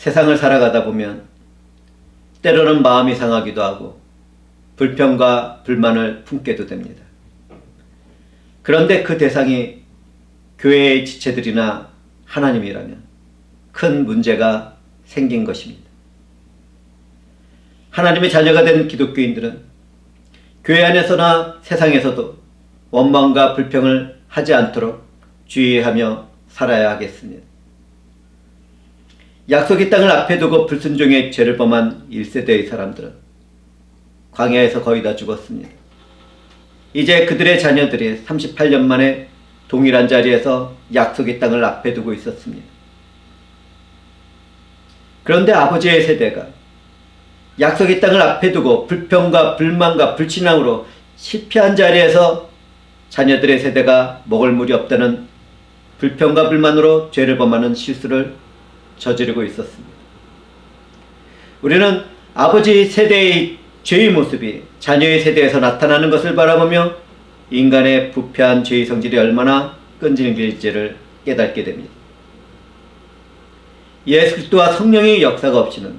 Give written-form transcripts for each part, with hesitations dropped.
세상을 살아가다 보면 때로는 마음이 상하기도 하고 불평과 불만을 품게도 됩니다. 그런데 그 대상이 교회의 지체들이나 하나님이라면 큰 문제가 생긴 것입니다. 하나님의 자녀가 된 기독교인들은 교회 안에서나 세상에서도 원망과 불평을 하지 않도록 주의하며 살아야 하겠습니다. 약속의 땅을 앞에 두고 불순종의 죄를 범한 1세대의 사람들은 광야에서 거의 다 죽었습니다. 이제 그들의 자녀들이 38년 만에 동일한 자리에서 약속의 땅을 앞에 두고 있었습니다. 그런데 아버지의 세대가 약속의 땅을 앞에 두고 불평과 불만과 불신앙으로 실패한 자리에서 자녀들의 세대가 먹을 물이 없다는 불평과 불만으로 죄를 범하는 실수를 저지르고 있었습니다. 우리는 아버지 세대의 죄의 모습이 자녀의 세대에서 나타나는 것을 바라보며 인간의 부패한 죄의 성질이 얼마나 끈질길지를 깨닫게 됩니다. 예수 그리스도와 성령의 역사가 없이는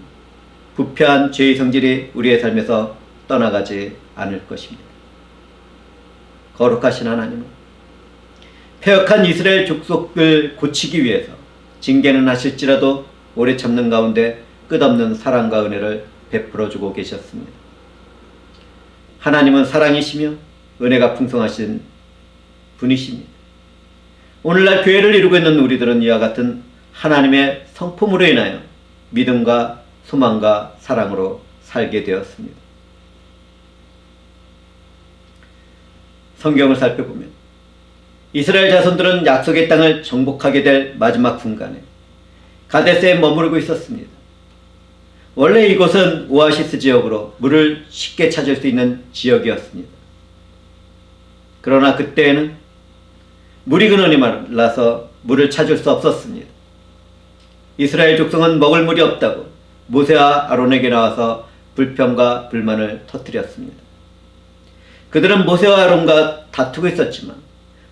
부패한 죄의 성질이 우리의 삶에서 떠나가지 않을 것입니다. 거룩하신 하나님은 패역한 이스라엘 족속을 고치기 위해서 징계는 하실지라도 오래 참는 가운데 끝없는 사랑과 은혜를 베풀어주고 계셨습니다. 하나님은 사랑이시며 은혜가 풍성하신 분이십니다. 오늘날 교회를 이루고 있는 우리들은 이와 같은 하나님의 성품으로 인하여 믿음과 소망과 사랑으로 살게 되었습니다. 성경을 살펴보면 이스라엘 자손들은 약속의 땅을 정복하게 될 마지막 순간에 가데스에 머무르고 있었습니다. 원래 이곳은 오아시스 지역으로 물을 쉽게 찾을 수 있는 지역이었습니다. 그러나 그때에는 물이 근원이 말라서 물을 찾을 수 없었습니다. 이스라엘 족속은 먹을 물이 없다고 모세와 아론에게 나와서 불평과 불만을 터뜨렸습니다. 그들은 모세와 아론과 다투고 있었지만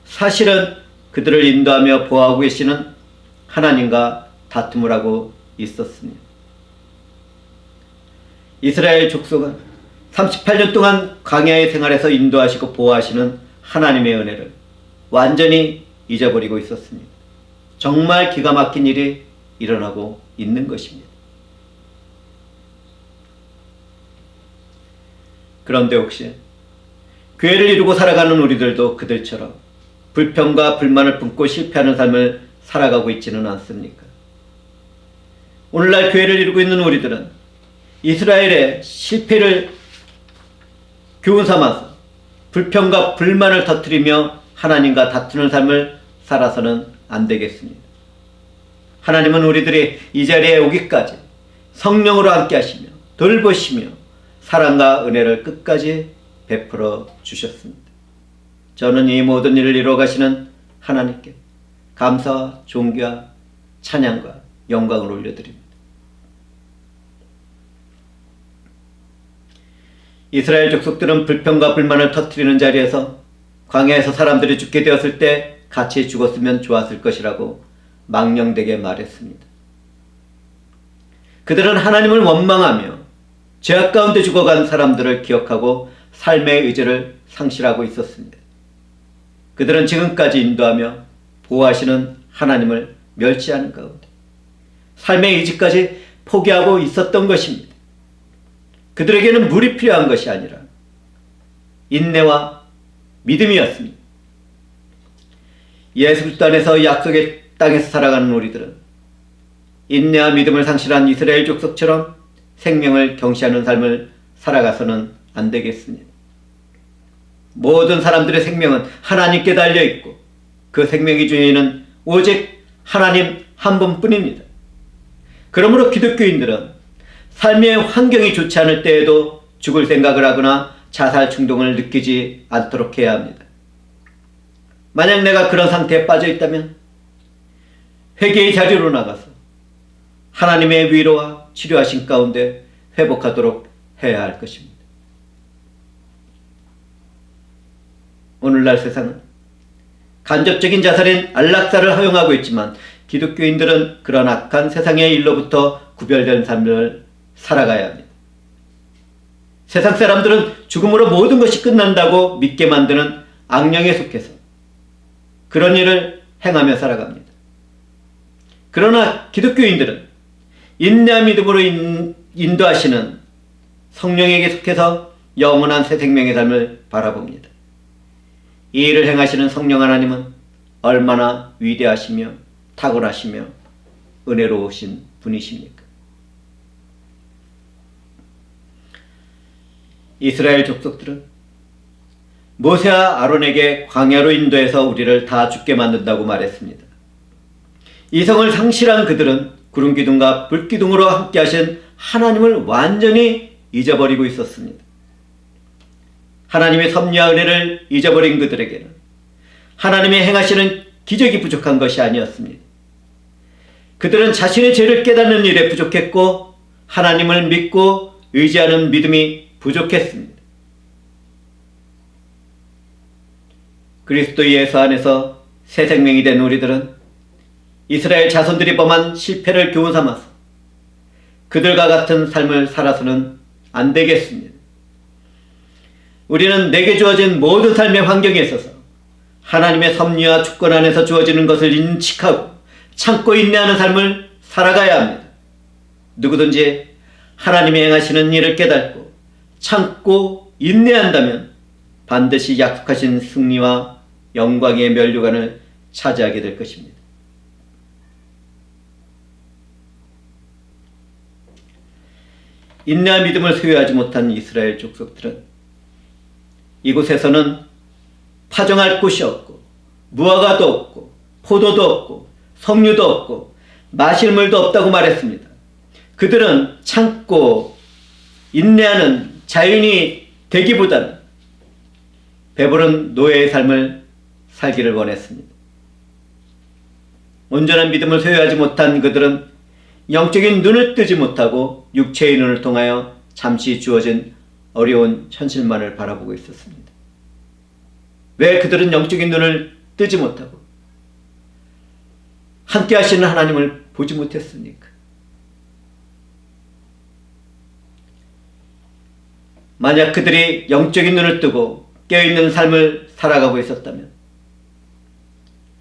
사실은 그들을 인도하며 보호하고 계시는 하나님과 다툼을 하고 있었습니다. 이스라엘 족속은 38년 동안 광야의 생활에서 인도하시고 보호하시는 하나님의 은혜를 완전히 잊어버리고 있었습니다. 정말 기가 막힌 일이 일어나고 있는 것입니다. 그런데 혹시 교회를 이루고 살아가는 우리들도 그들처럼 불평과 불만을 품고 실패하는 삶을 살아가고 있지는 않습니까? 오늘날 교회를 이루고 있는 우리들은 이스라엘의 실패를 교훈 삼아서 불평과 불만을 터뜨리며 하나님과 다투는 삶을 살아서는 안 되겠습니다. 하나님은 우리들이 이 자리에 오기까지 성령으로 함께 하시며 돌보시며 사랑과 은혜를 끝까지 베풀어 주셨습니다. 저는 이 모든 일을 이루어 가시는 하나님께 감사와 존귀와 찬양과 영광을 올려드립니다. 이스라엘 족속들은 불평과 불만을 터뜨리는 자리에서 광야에서 사람들이 죽게 되었을 때 같이 죽었으면 좋았을 것이라고 망령되게 말했습니다. 그들은 하나님을 원망하며 죄악 가운데 죽어간 사람들을 기억하고 삶의 의지를 상실하고 있었습니다. 그들은 지금까지 인도하며 보호하시는 하나님을 멸시하는 가운데 삶의 의지까지 포기하고 있었던 것입니다. 그들에게는 물이 필요한 것이 아니라 인내와 믿음이었습니다. 예수 그리스도 안에서 약속의 땅에서 살아가는 우리들은 인내와 믿음을 상실한 이스라엘 족속처럼 생명을 경시하는 삶을 살아가서는 안 되겠습니다. 모든 사람들의 생명은 하나님께 달려있고 그 생명의 주인은 오직 하나님 한 분뿐입니다. 그러므로 기독교인들은 삶의 환경이 좋지 않을 때에도 죽을 생각을 하거나 자살 충동을 느끼지 않도록 해야 합니다. 만약 내가 그런 상태에 빠져 있다면 회개의 자리로 나가서 하나님의 위로와 치료하신 가운데 회복하도록 해야 할 것입니다. 오늘날 세상은 간접적인 자살인 안락사를 허용하고 있지만 기독교인들은 그런 악한 세상의 일로부터 구별된 삶을 살아가야 합니다. 세상 사람들은 죽음으로 모든 것이 끝난다고 믿게 만드는 악령에 속해서 그런 일을 행하며 살아갑니다. 그러나 기독교인들은 인내와 믿음으로 인도하시는 성령에게 속해서 영원한 새 생명의 삶을 바라봅니다. 이 일을 행하시는 성령 하나님은 얼마나 위대하시며 탁월하시며 은혜로우신 분이십니까? 이스라엘 족속들은 모세와 아론에게 광야로 인도해서 우리를 다 죽게 만든다고 말했습니다. 이성을 상실한 그들은 구름기둥과 불기둥으로 함께 하신 하나님을 완전히 잊어버리고 있었습니다. 하나님의 섭리와 은혜를 잊어버린 그들에게는 하나님의 행하시는 기적이 부족한 것이 아니었습니다. 그들은 자신의 죄를 깨닫는 일에 부족했고 하나님을 믿고 의지하는 믿음이 부족했습니다. 그리스도 예수 안에서 새 생명이 된 우리들은 이스라엘 자손들이 범한 실패를 교훈 삼아서 그들과 같은 삶을 살아서는 안 되겠습니다. 우리는 내게 주어진 모든 삶의 환경에 있어서 하나님의 섭리와 주권 안에서 주어지는 것을 인식하고 참고 인내하는 삶을 살아가야 합니다. 누구든지 하나님이 행하시는 일을 깨닫고 참고 인내한다면 반드시 약속하신 승리와 영광의 면류관을 차지하게 될 것입니다. 인내와 믿음을 소유하지 못한 이스라엘 족속들은 이곳에서는 파종할 곳이 없고 무화과도 없고 포도도 없고 석류도 없고 마실 물도 없다고 말했습니다. 그들은 참고 인내하는 자연이 되기보다는 배부른 노예의 삶을 살기를 원했습니다. 온전한 믿음을 소유하지 못한 그들은 영적인 눈을 뜨지 못하고 육체의 눈을 통하여 잠시 주어진 어려운 현실만을 바라보고 있었습니다. 왜 그들은 영적인 눈을 뜨지 못하고 함께 하시는 하나님을 보지 못했습니까? 만약 그들이 영적인 눈을 뜨고 깨어있는 삶을 살아가고 있었다면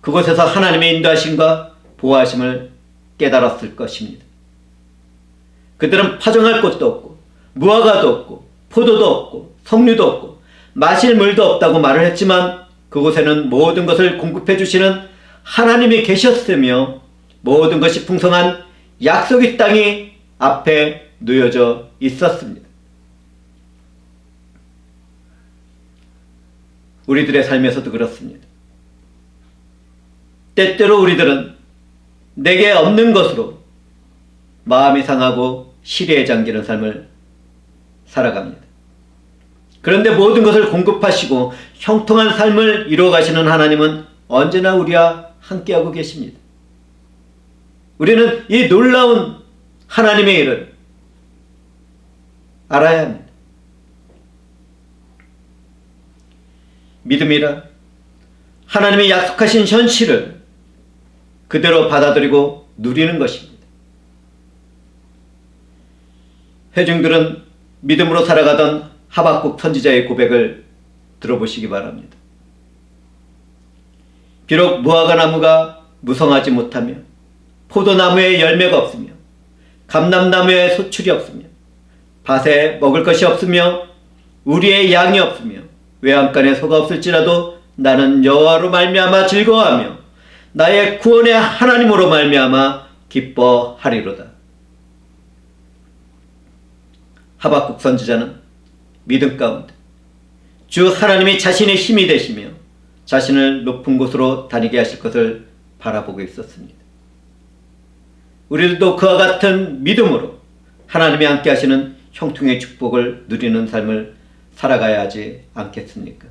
그곳에서 하나님의 인도하심과 보호하심을 깨달았을 것입니다. 그들은 파종할 곳도 없고 무화과도 없고 포도도 없고 석류도 없고 마실 물도 없다고 말을 했지만 그곳에는 모든 것을 공급해 주시는 하나님이 계셨으며 모든 것이 풍성한 약속의 땅이 앞에 놓여져 있었습니다. 우리들의 삶에서도 그렇습니다. 때때로 우리들은 내게 없는 것으로 마음이 상하고 시리에 잠기는 삶을 살아갑니다. 그런데 모든 것을 공급하시고 형통한 삶을 이루어 가시는 하나님은 언제나 우리와 함께하고 계십니다. 우리는 이 놀라운 하나님의 일을 알아야 합니다. 믿음이란 하나님의 약속하신 현실을 그대로 받아들이고 누리는 것입니다. 회중들은 믿음으로 살아가던 하박국 선지자의 고백을 들어보시기 바랍니다. 비록 무화과 나무가 무성하지 못하며 포도나무에 열매가 없으며 감람나무에 소출이 없으며 밭에 먹을 것이 없으며 우리의 양이 없으며 외양간에 소가 없을지라도 나는 여호와로 말미암아 즐거워하며 나의 구원의 하나님으로 말미암아 기뻐하리로다. 하박국 선지자는 믿음 가운데 주 하나님이 자신의 힘이 되시며 자신을 높은 곳으로 다니게 하실 것을 바라보고 있었습니다. 우리들도 그와 같은 믿음으로 하나님이 함께 하시는 형통의 축복을 누리는 삶을 살아가야 하지 않겠습니까?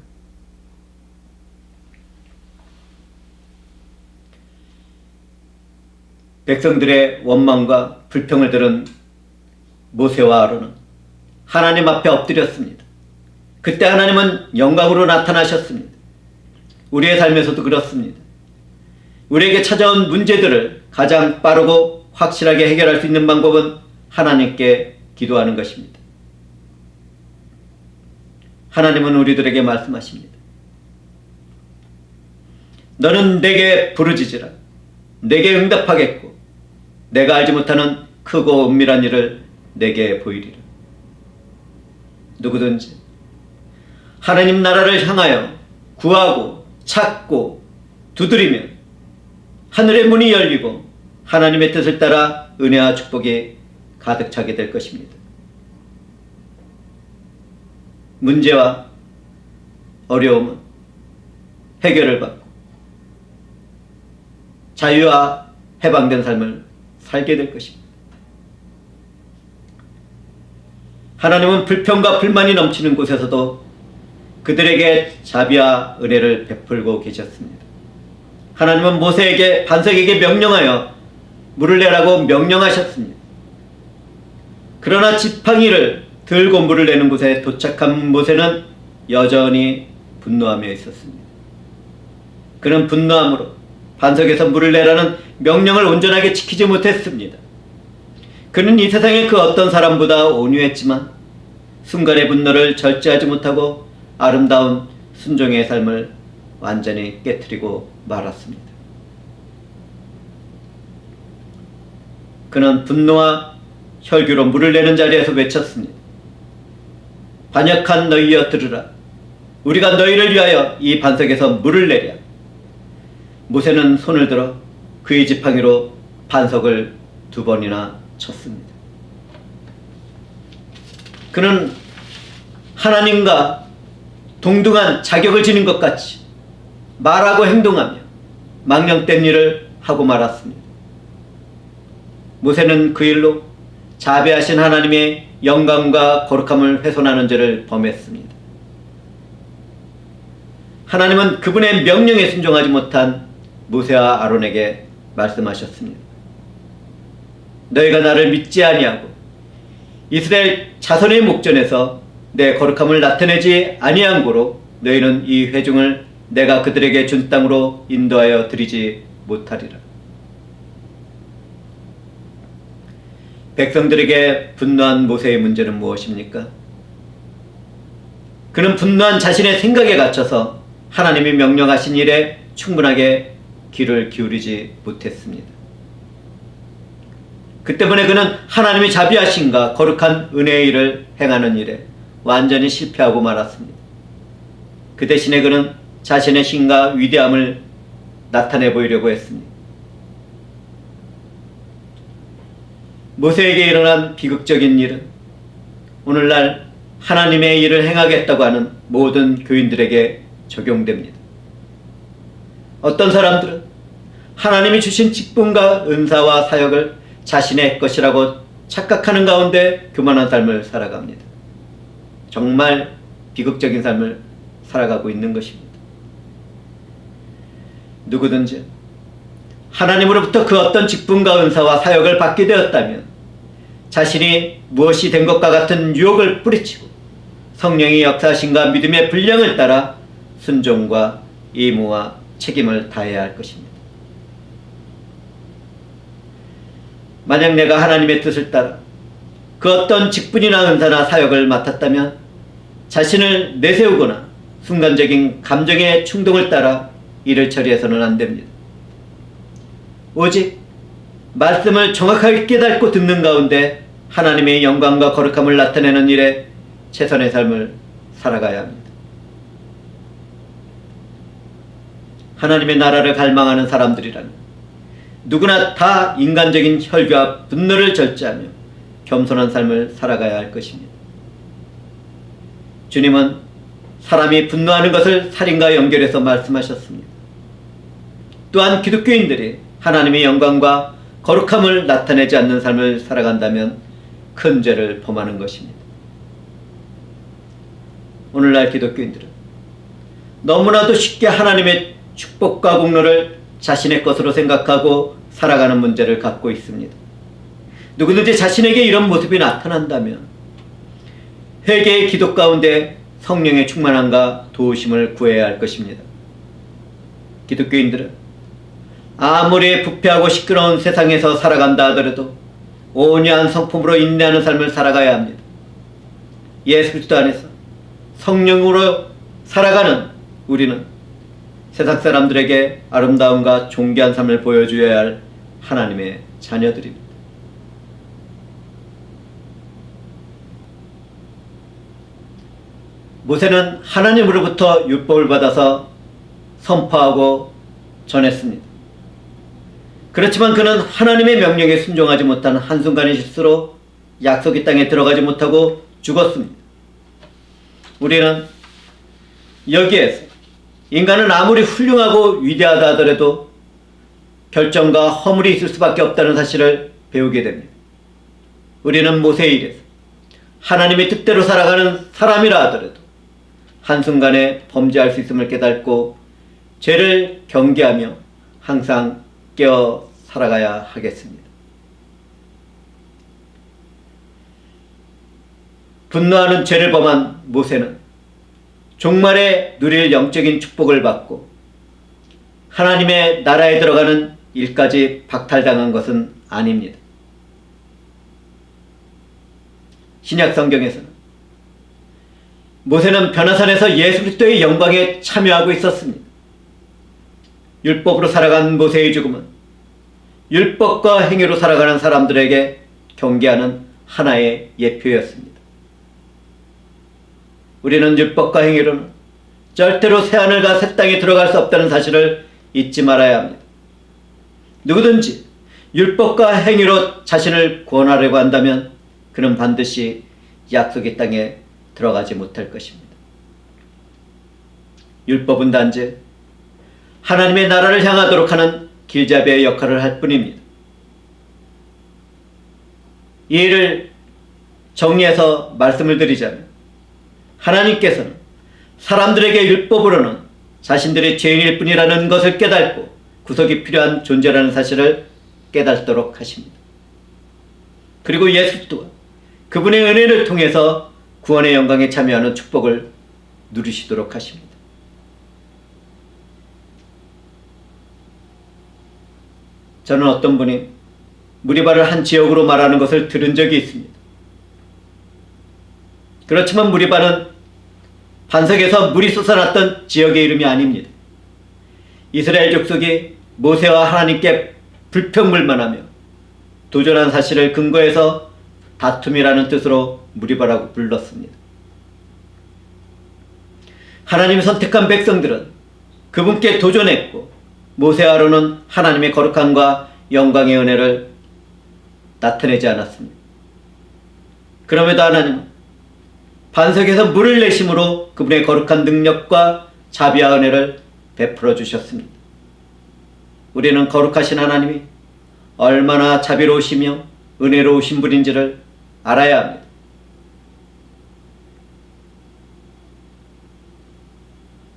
백성들의 원망과 불평을 들은 모세와 아론은 하나님 앞에 엎드렸습니다. 그때 하나님은 영광으로 나타나셨습니다. 우리의 삶에서도 그렇습니다. 우리에게 찾아온 문제들을 가장 빠르고 확실하게 해결할 수 있는 방법은 하나님께 기도하는 것입니다. 하나님은 우리들에게 말씀하십니다. 너는 내게 부르짖으라. 내게 응답하겠고 내가 알지 못하는 크고 은밀한 일을 내게 보이리라. 누구든지 하나님 나라를 향하여 구하고 찾고 두드리면 하늘의 문이 열리고 하나님의 뜻을 따라 은혜와 축복이 가득 차게 될 것입니다. 문제와 어려움은 해결을 받고 자유와 해방된 삶을 살게 될 것입니다. 하나님은 불평과 불만이 넘치는 곳에서도 그들에게 자비와 은혜를 베풀고 계셨습니다. 하나님은 모세에게 반석에게 명령하여 물을 내라고 명령하셨습니다. 그러나 지팡이를 들고 물을 내는 곳에 도착한 모세는 여전히 분노하며 있었습니다. 그는 분노함으로 반석에서 물을 내라는 명령을 온전하게 지키지 못했습니다. 그는 이 세상의 그 어떤 사람보다 온유했지만 순간의 분노를 절제하지 못하고 아름다운 순종의 삶을 완전히 깨트리고 말았습니다. 그는 분노와 혈기로 물을 내는 자리에서 외쳤습니다. 반역한 너희여 들으라. 우리가 너희를 위하여 이 반석에서 물을 내랴. 모세는 손을 들어 그의 지팡이로 반석을 2번이나 쳤습니다. 그는 하나님과 동등한 자격을 지닌 것 같이 말하고 행동하며 망령된 일을 하고 말았습니다. 모세는 그 일로 자비하신 하나님의 영광과 거룩함을 훼손하는 죄를 범했습니다. 하나님은 그분의 명령에 순종하지 못한 모세와 아론에게 말씀하셨습니다. 너희가 나를 믿지 아니하고 이스라엘 자손의 목전에서 내 거룩함을 나타내지 아니한 고로 너희는 이 회중을 내가 그들에게 준 땅으로 인도하여 드리지 못하리라. 백성들에게 분노한 모세의 문제는 무엇입니까? 그는 분노한 자신의 생각에 갇혀서 하나님이 명령하신 일에 충분하게 귀를 기울이지 못했습니다. 그 때문에 그는 하나님의 자비하심과 거룩한 은혜의 일을 행하는 일에 완전히 실패하고 말았습니다. 그 대신에 그는 자신의 힘과 위대함을 나타내 보이려고 했습니다. 모세에게 일어난 비극적인 일은 오늘날 하나님의 일을 행하겠다고 하는 모든 교인들에게 적용됩니다. 어떤 사람들은 하나님이 주신 직분과 은사와 사역을 자신의 것이라고 착각하는 가운데 교만한 삶을 살아갑니다. 정말 비극적인 삶을 살아가고 있는 것입니다. 누구든지 하나님으로부터 그 어떤 직분과 은사와 사역을 받게 되었다면 자신이 무엇이 된 것과 같은 유혹을 뿌리치고 성령의 역사하심과 믿음의 분량을 따라 순종과 의무와 책임을 다해야 할 것입니다. 만약 내가 하나님의 뜻을 따라 그 어떤 직분이나 은사나 사역을 맡았다면 자신을 내세우거나 순간적인 감정의 충동을 따라 일을 처리해서는 안 됩니다. 오직 말씀을 정확하게 깨닫고 듣는 가운데 하나님의 영광과 거룩함을 나타내는 일에 최선의 삶을 살아가야 합니다. 하나님의 나라를 갈망하는 사람들이라면 누구나 다 인간적인 혈기와 분노를 절제하며 겸손한 삶을 살아가야 할 것입니다. 주님은 사람이 분노하는 것을 살인과 연결해서 말씀하셨습니다. 또한 기독교인들이 하나님의 영광과 거룩함을 나타내지 않는 삶을 살아간다면 큰 죄를 범하는 것입니다. 오늘날 기독교인들은 너무나도 쉽게 하나님의 축복과 공로를 자신의 것으로 생각하고 살아가는 문제를 갖고 있습니다. 누구든지 자신에게 이런 모습이 나타난다면 회개의 기도 가운데 성령의 충만함과 도우심을 구해야 할 것입니다. 기독교인들은 아무리 부패하고 시끄러운 세상에서 살아간다 하더라도 온유한 성품으로 인내하는 삶을 살아가야 합니다. 예수 그리스도 안에서 성령으로 살아가는 우리는 세상 사람들에게 아름다움과 존귀한 삶을 보여줘야 할 하나님의 자녀들입니다. 모세는 하나님으로부터 율법을 받아서 선포하고 전했습니다. 그렇지만 그는 하나님의 명령에 순종하지 못한 한순간의 실수로 약속의 땅에 들어가지 못하고 죽었습니다. 우리는 여기에서 인간은 아무리 훌륭하고 위대하다 하더라도 결정과 허물이 있을 수밖에 없다는 사실을 배우게 됩니다. 우리는 모세에 의해서 하나님의 뜻대로 살아가는 사람이라 하더라도 한순간에 범죄할 수 있음을 깨닫고 죄를 경계하며 항상 깨어 살아가야 하겠습니다. 분노하는 죄를 범한 모세는 종말에 누릴 영적인 축복을 받고 하나님의 나라에 들어가는 일까지 박탈당한 것은 아닙니다. 신약 성경에서는 모세는 변화산에서 예수 그리스도의 영광에 참여하고 있었습니다. 율법으로 살아간 모세의 죽음은 율법과 행위로 살아가는 사람들에게 경계하는 하나의 예표였습니다. 우리는 율법과 행위로는 절대로 새하늘과 새 땅에 들어갈 수 없다는 사실을 잊지 말아야 합니다. 누구든지 율법과 행위로 자신을 구원하려고 한다면 그는 반드시 약속의 땅에 들어가지 못할 것입니다. 율법은 단지 하나님의 나라를 향하도록 하는 길잡이의 역할을 할 뿐입니다. 이 일을 정리해서 말씀을 드리자면 하나님께서는 사람들에게 율법으로는 자신들이 죄인일 뿐이라는 것을 깨닫고 구속이 필요한 존재라는 사실을 깨닫도록 하십니다. 그리고 예수 그리스도가 그분의 은혜를 통해서 구원의 영광에 참여하는 축복을 누리시도록 하십니다. 저는 어떤 분이 무리바를 한 지역으로 말하는 것을 들은 적이 있습니다. 그렇지만 무리바는 반석에서 물이 솟아났던 지역의 이름이 아닙니다. 이스라엘 족속이 모세와 하나님께 불평불만하며 도전한 사실을 근거해서 다툼이라는 뜻으로 무리바라고 불렀습니다. 하나님이 선택한 백성들은 그분께 도전했고 모세와 아론은 하나님의 거룩함과 영광의 은혜를 나타내지 않았습니다. 그럼에도 하나님은 반석에서 물을 내심으로 그분의 거룩한 능력과 자비와 은혜를 베풀어 주셨습니다. 우리는 거룩하신 하나님이 얼마나 자비로우시며 은혜로우신 분인지를 알아야 합니다.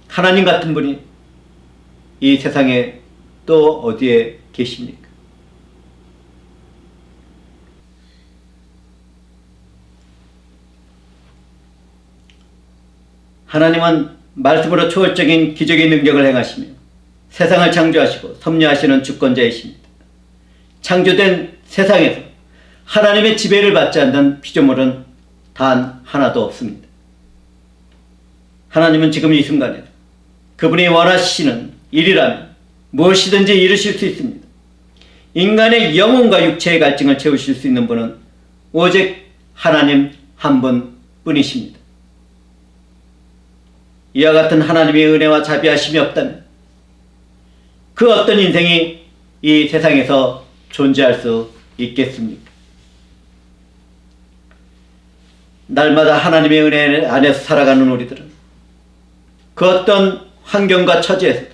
하나님 같은 분이 이 세상에 또 어디에 계십니까? 하나님은 말씀으로 초월적인 기적의 능력을 행하시며 세상을 창조하시고 섭리하시는 주권자이십니다. 창조된 세상에서 하나님의 지배를 받지 않는 피조물은 단 하나도 없습니다. 하나님은 지금 이 순간에 그분이 원하시는 일이라면 무엇이든지 이루실 수 있습니다. 인간의 영혼과 육체의 갈증을 채우실 수 있는 분은 오직 하나님 한 분뿐이십니다. 이와 같은 하나님의 은혜와 자비하심이 없다면 그 어떤 인생이 이 세상에서 존재할 수 있겠습니까? 날마다 하나님의 은혜 안에서 살아가는 우리들은 그 어떤 환경과 처지에서도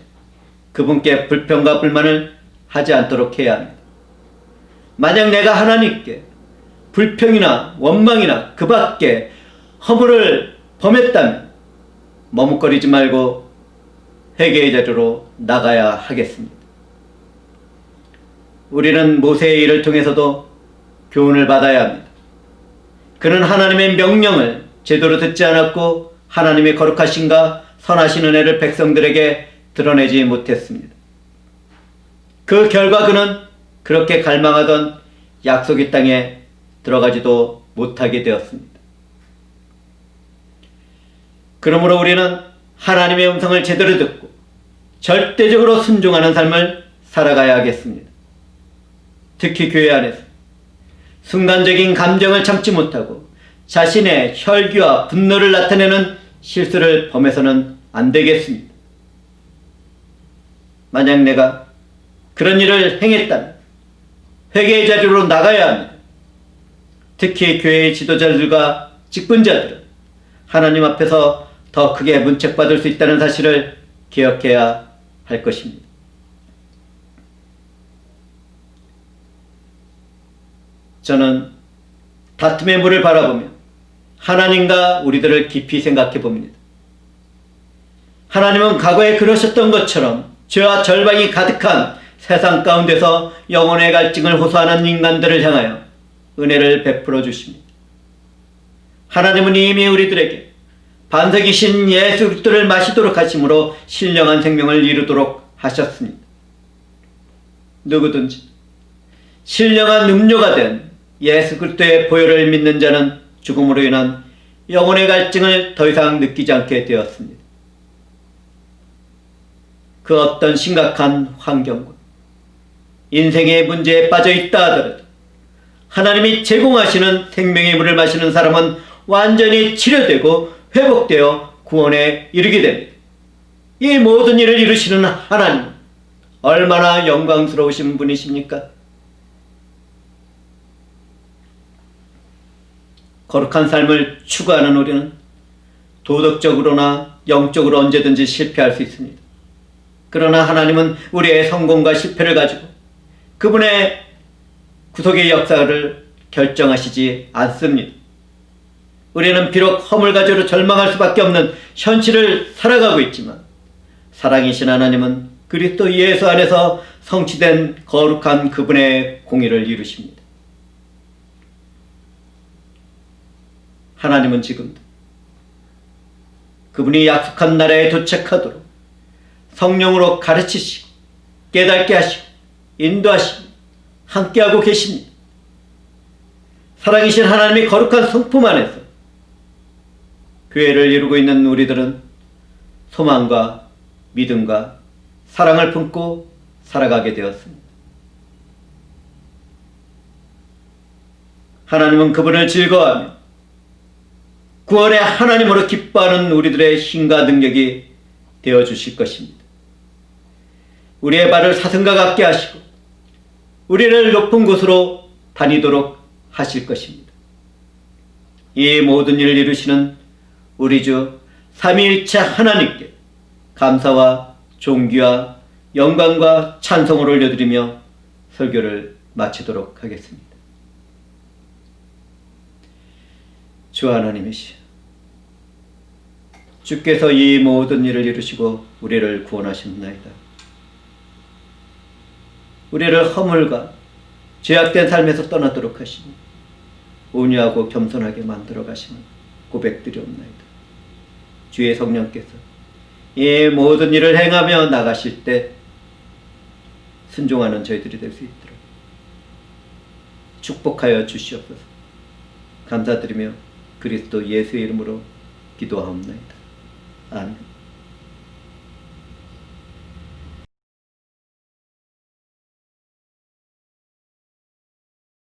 그분께 불평과 불만을 하지 않도록 해야 합니다. 만약 내가 하나님께 불평이나 원망이나 그 밖에 허물을 범했다면 머뭇거리지 말고 회개의 자리로 나가야 하겠습니다. 우리는 모세의 일을 통해서도 교훈을 받아야 합니다. 그는 하나님의 명령을 제대로 듣지 않았고 하나님의 거룩하심과 선하신 은혜를 백성들에게 드러내지 못했습니다. 그 결과 그는 그렇게 갈망하던 약속의 땅에 들어가지도 못하게 되었습니다. 그러므로 우리는 하나님의 음성을 제대로 듣고 절대적으로 순종하는 삶을 살아가야 하겠습니다. 특히 교회 안에서 순간적인 감정을 참지 못하고 자신의 혈기와 분노를 나타내는 실수를 범해서는 안 되겠습니다. 만약 내가 그런 일을 행했다면 회개의 자리로 나가야 합니다. 특히 교회의 지도자들과 직분자들은 하나님 앞에서 더 크게 문책받을 수 있다는 사실을 기억해야 할 것입니다. 저는 다툼의 물을 바라보며 하나님과 우리들을 깊이 생각해 봅니다. 하나님은 과거에 그러셨던 것처럼 죄와 절망이 가득한 세상 가운데서 영혼의 갈증을 호소하는 인간들을 향하여 은혜를 베풀어 주십니다. 하나님은 이미 우리들에게 반석이신 예수 그리스도를 마시도록 하심으로 신령한 생명을 이루도록 하셨습니다. 누구든지 신령한 음료가 된 예수 그리스도의 보혈을 믿는 자는 죽음으로 인한 영혼의 갈증을 더 이상 느끼지 않게 되었습니다. 그 어떤 심각한 환경과 인생의 문제에 빠져 있다 하더라도 하나님이 제공하시는 생명의 물을 마시는 사람은 완전히 치료되고 회복되어 구원에 이르게 됩니다. 이 모든 일을 이루시는 하나님, 얼마나 영광스러우신 분이십니까? 거룩한 삶을 추구하는 우리는 도덕적으로나 영적으로 언제든지 실패할 수 있습니다. 그러나 하나님은 우리의 성공과 실패를 가지고 그분의 구속의 역사를 결정하시지 않습니다. 우리는 비록 허물 가지고 절망할 수밖에 없는 현실을 살아가고 있지만 사랑이신 하나님은 그리스도 예수 안에서 성취된 거룩한 그분의 공의를 이루십니다. 하나님은 지금도 그분이 약속한 나라에 도착하도록 성령으로 가르치시고 깨닫게 하시고 인도하시고 함께하고 계십니다. 사랑이신 하나님의 거룩한 성품 안에서 교회를 이루고 있는 우리들은 소망과 믿음과 사랑을 품고 살아가게 되었습니다. 하나님은 그분을 즐거워하며 구원의 하나님으로 기뻐하는 우리들의 힘과 능력이 되어주실 것입니다. 우리의 발을 사슴과 같게 하시고 우리를 높은 곳으로 다니도록 하실 것입니다. 이 모든 일을 이루시는 우리 주 삼위일체 하나님께 감사와 존귀와 영광과 찬송을 올려드리며 설교를 마치도록 하겠습니다. 주 하나님이시여, 주께서 이 모든 일을 이루시고 우리를 구원하셨나이다. 우리를 허물과 죄악된 삶에서 떠나도록 하시니 온유하고 겸손하게 만들어 가시니 고백드리옵나이다. 주의 성령께서 이 모든 일을 행하며 나가실 때 순종하는 저희들이 될 수 있도록 축복하여 주시옵소서. 감사드리며 그리스도 예수의 이름으로 기도하옵나이다. 아멘.